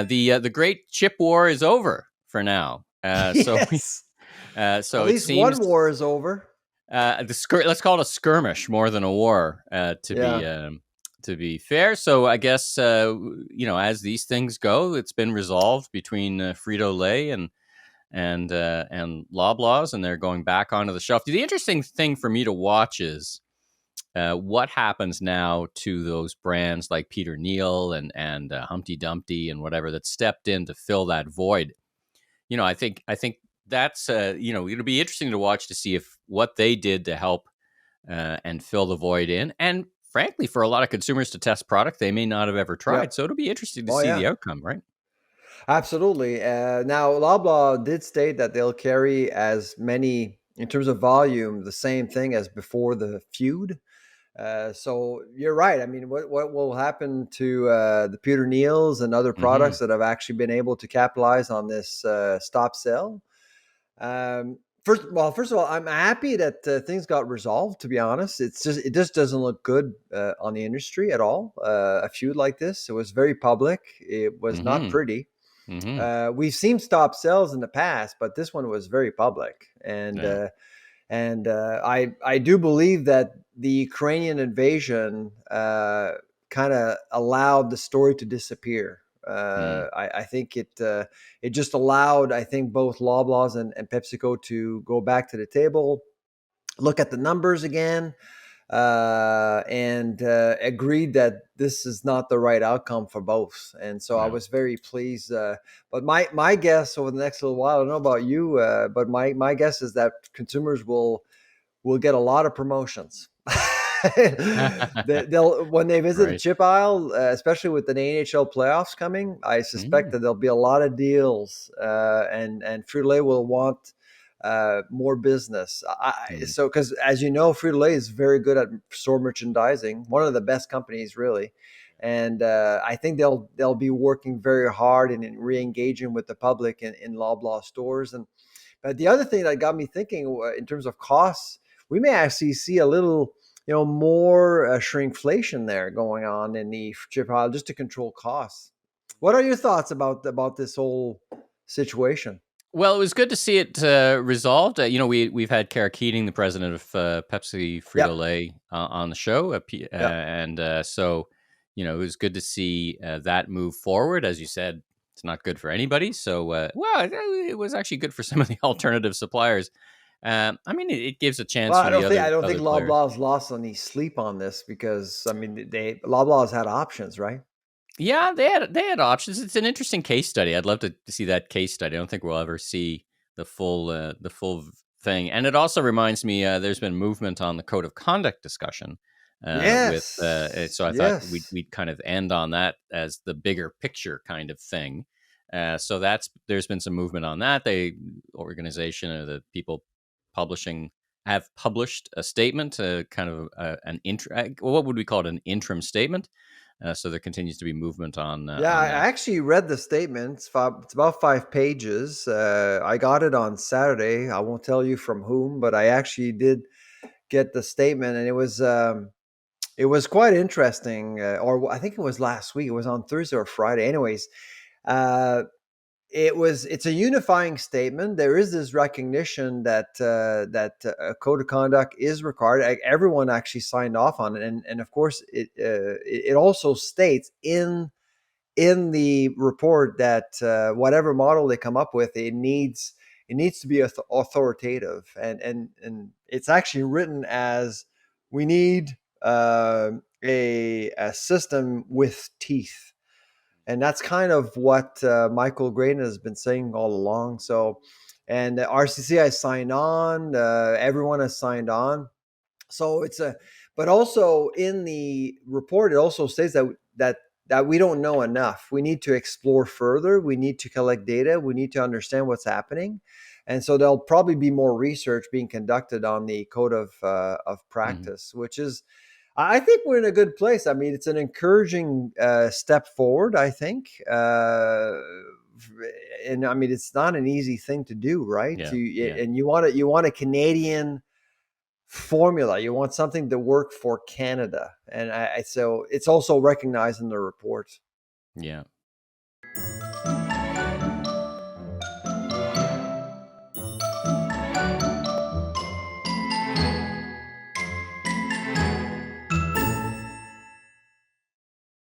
The great chip war is over for now. Yes. So At it least seems one war is over. let's call it a skirmish more than a war, Yeah. to be fair. So I guess as these things go, it's been resolved between Frito-Lay and Loblaws, and they're going back onto the shelf. The interesting thing for me to watch is what happens now to those brands like Peter Neal and Humpty Dumpty and whatever that stepped in to fill that void. I think that's it'll be interesting to watch to see if what they did to help and fill the void in. And frankly, for a lot of consumers to test product they may not have ever Yeah. tried. So it'll be interesting to Oh see yeah. the outcome, right? Absolutely. Now, Loblaw did state that they'll carry as many, in terms of volume, the same thing as before the feud. So you're right. I mean, what will happen to the Peter Neals and other Mm-hmm. products that have actually been able to capitalize on this stop sell? First of all, I'm happy that things got resolved. To be honest, it just doesn't look good on the industry at all. A feud like this, it was very public. It was not Mm-hmm. pretty. Mm-hmm. We've seen stop sales in the past, but this one was very public, Yeah. I do believe that the Ukrainian invasion kind of allowed the story to disappear. Mm. I think it just allowed, I think, both Loblaws and PepsiCo to go back to the table, look at the numbers again, and agreed that this is not the right outcome for both. And so I No. was very pleased. But my guess over the next little while, I don't know about you, but my guess is that consumers will get a lot of promotions. They'll when they visit the Right. chip aisle, especially with the NHL playoffs coming. I suspect Mm. that there'll be a lot of deals, and Frito-Lay will want more business. Mm. So, because as you know, Frito-Lay is very good at store merchandising, one of the best companies, really. And I think they'll be working very hard and in re-engaging with the public in Loblaw stores. And but the other thing that got me thinking in terms of costs, we may actually see a little, more shrinkflation there going on in the chip aisle just to control costs. What are your thoughts about this whole situation? Well, it was good to see it resolved. We've had Kara Keating, the president of Pepsi Yep. Frito-Lay, on the show, Yep. and so it was good to see that move forward. As you said, it's not good for anybody. So, it was actually good for some of the alternative suppliers. I mean, it gives a chance Well, for the I don't think other players. Loblaw's lost any sleep on this because I mean Loblaw's had options, right? Yeah, they had options. It's an interesting case study. I'd love to see that case study. I don't think we'll ever see the full thing. And it also reminds me, there's been movement on the code of conduct discussion. Yes. So I thought Yes. we'd kind of end on that as the bigger picture kind of thing. So there's been some movement on that. Organization or the people publishing have published a statement, kind of what would we call it, an interim statement. So there continues to be movement Yeah, on I that. actually read the statement. It's about 5 pages. I got it on Saturday. I won't tell you from whom, but I actually did get the statement, and it was quite interesting. Or I think it was last week. It was on Thursday or Friday. Anyways, uh, it's a unifying statement. There is this recognition that a code of conduct is required. Everyone actually signed off on it, and of course it also states in the report that whatever model they come up with, it needs to be authoritative, and it's actually written as we need a system with teeth, and that's kind of what Michael Graydon has been saying all along. So, and the RCC has signed on. Everyone has signed on. So but also in the report, it also states that we don't know enough. We need to explore further. We need to collect data. We need to understand what's happening. And so there'll probably be more research being conducted on the code of Mhm. practice, which is, I think we're in a good place. I mean, it's an encouraging step forward, I think. And I mean, it's not an easy thing to do, right? Yeah, yeah. And you want a Canadian formula. You want something to work for Canada, and so it's also recognized in the report. Yeah.